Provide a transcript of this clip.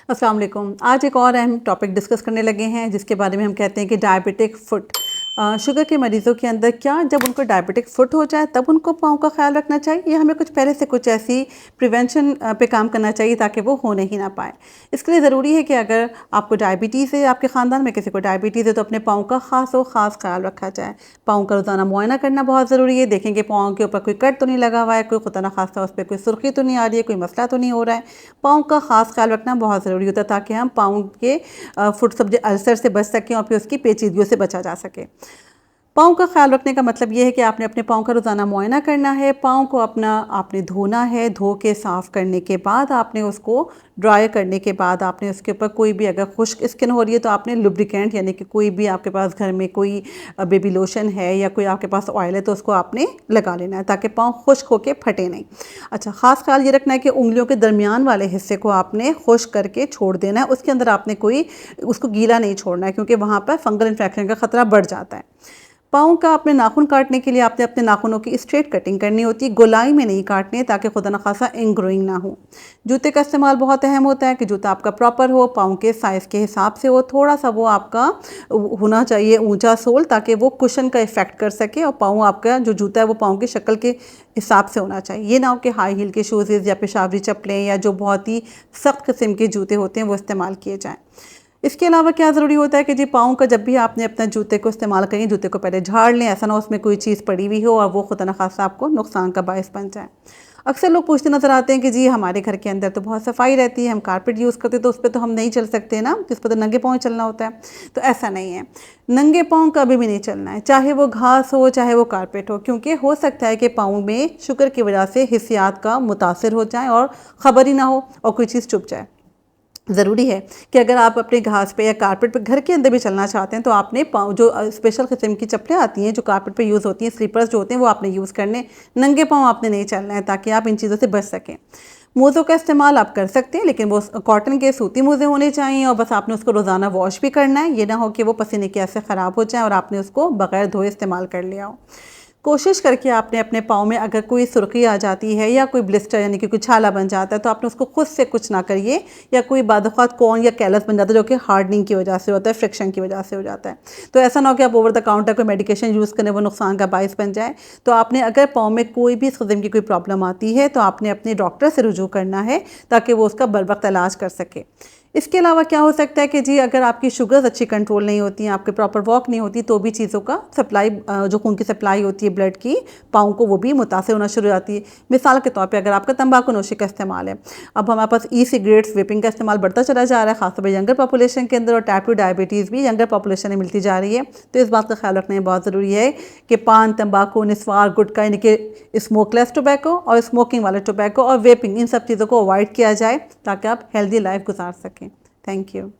अस्सलाम वालेकुम। आज एक और अहम टॉपिक डिस्कस करने लगे हैं जिसके बारे में हम कहते हैं कि डायबिटिक फुट। शुगर के मरीज़ों के अंदर क्या जब उनको डायबिटिक फुट हो जाए तब उनको पाँव का ख्याल रखना चाहिए या हमें कुछ पहले से कुछ ऐसी प्रिवेंशन पे काम करना चाहिए ताकि वो होने ही ना पाए। इसके लिए ज़रूरी है कि अगर आपको डायबिटीज़ है, आपके ख़ानदान में किसी को डायबिटीज़ है, तो अपने पाँव का ख़ास ख्याल रखा जाए। पाँव का रोज़ाना मुआयना करना बहुत ज़रूरी है। देखें कि पाँव के ऊपर कोई कट तो नहीं लगा हुआ है, कोई खुदा न खास्ता उस पर कोई सुर्खी तो नहीं आ रही है, कोई मसला तो नहीं हो रहा है। पाँव का ख़ास ख्याल रखना बहुत ज़रूरी होता है ताकि हम पाँव के फुट सब्जे अल्सर से बच सकें और फिर उसकी पेचीदगियों से बचा जा सके। पाँव का ख्याल रखने का मतलब ये है कि आपने अपने पाँव का रोज़ाना मुआयना करना है। पाँव को आपने धोना है। धो के साफ़ करने के बाद आपने उसको ड्राई करने के बाद आपने उसके ऊपर कोई भी अगर खुश्क स्किन हो रही है तो आपने लुब्रिकेंट यानी कि कोई भी आपके पास घर में कोई बेबी लोशन है या कोई आपके पास ऑयल है तो उसको आपने लगा लेना है ताकि पाँव खुश्क होके फटे नहीं। अच्छा, ख़ास ख्याल ये रखना है कि उंगलियों के दरमियान वाले हिस्से को आपने खुश्क करके छोड़ देना है। उसके अंदर आपने कोई उसको गीला नहीं छोड़ना है क्योंकि वहाँ पर फंगल इन्फेक्शन का ख़तरा बढ़ जाता है। पाँव का अपने नाखून काटने के लिए आपने अपने नाखूनों की स्ट्रेट कटिंग करनी होती है, गोलाई में नहीं काटनी है ताकि खुदा न खासा इनग्रोइंग ना हो। जूते का इस्तेमाल बहुत अहम होता है कि जूता आपका प्रॉपर हो, पाँव के साइज़ के हिसाब से हो, थोड़ा सा वो आपका होना चाहिए ऊंचा सोल ताकि वो कुशन का इफ़ेक्ट कर सके और पाँव आपका जो जूता है वो पाँव की शक्ल के हिसाब से होना चाहिए। ये ना हो कि हाई हील के शूज़ या पेशावरी चप्पलें या जो बहुत ही सख्त किस्म के जूते होते हैं वो इस्तेमाल किए जाएँ। इसके अलावा क्या ज़रूरी होता है कि जी पाँव का जब भी आपने अपने जूते को इस्तेमाल करें, जूते को पहले झाड़ लें, ऐसा ना उसमें कोई चीज़ पड़ी हुई हो और वो खुदा न खासा आपको नुकसान का बायस बन जाए। अक्सर लोग पूछते नज़र आते हैं कि जी हमारे घर के अंदर तो बहुत सफाई रहती है, हम कारपेट यूज़ करते तो उस पर तो हम नहीं चल सकते ना, जिस पर तो नंगे पाँव चलना होता है। तो ऐसा नहीं है, नंगे पाँव कभी भी नहीं चलना है, चाहे वो घास हो चाहे वो कारपेट हो, क्योंकि हो सकता है कि पाँव में शुगर की वजह से हिस्सियात का मुतासर हो जाए और ख़बर ही ना हो और कोई चीज़ चुभ जाए। ज़रूरी है कि अगर आप अपने घास पे या कारपेट पे घर के अंदर भी चलना चाहते हैं तो आपने पाँव जो स्पेशल किस्म की चप्पलें आती हैं जो कारपेट पे यूज़ होती हैं, स्लीपर्स जो होते हैं वो आपने यूज़ करने, नंगे पाँव आपने नहीं चलना है ताकि आप इन चीज़ों से बच सकें। मोज़ों का इस्तेमाल आप कर सकते हैं लेकिन वो कॉटन के सूती मोज़े होने चाहिए और बस आपने उसको रोज़ाना वॉश भी करना है। ये ना हो कि वो पसीने की वजह से ख़राब हो जाए और आपने उसको बग़ैर धोए इस्तेमाल कर लिया हो। कोशिश करके आपने अपने पाँव में अगर कोई सुर्खी आ जाती है या कोई ब्लिस्टर यानी कि कोई छाला बन जाता है तो आपने उसको खुद से कुछ ना करिए, या कोई बाद-औक़ात कॉर्न या कैलस बन जाता है जो कि हार्डनिंग की वजह से होता है, फ्रिक्शन की वजह से हो जाता है। तो ऐसा ना हो कि आप ओवर द काउंटर कोई मेडिकेशन यूज़ करें वो नुकसान का बायस बन जाए। तो आपने अगर पाँव में कोई भी इस किस्म की कोई प्रॉब्लम आती है तो आपने अपने डॉक्टर से रुजू करना है ताकि वो उसका बर वक्त इलाज कर सके। इसके अलावा क्या हो सकता है कि जी अगर आपकी शुगर्स अच्छी कंट्रोल नहीं होती हैं, आपके प्रॉपर वॉक नहीं होती, तो भी चीज़ों का सप्लाई जो खून की सप्लाई होती है ब्लड की पाँव को, वो भी मुतासर होना शुरू हो जाती है। मिसाल के तौर पे अगर आपका तंबाकू नोशी का इस्तेमाल है, अब हमारे पास ई सिगरेट्स, वेपिंग का इस्तेमाल बढ़ता चला जा रहा है ख़ासतौर पर यंगर पॉपुलेशन के अंदर, और टाइप 2 डायबिटीज़ भी यंगर पॉपुलेशन में मिलती जा रही है। तो इस बात का ख्याल रखना बहुत ज़रूरी है कि पान, तंबाकू, निस्वार, गुटखा यानी कि स्मोकलेस टोबैको और स्मोकिंग वाला टोबैको और वेपिंग, इन सब चीज़ों को अवॉइड किया जाए ताकि आप हेल्दी लाइफ गुजार सकें। Thank you.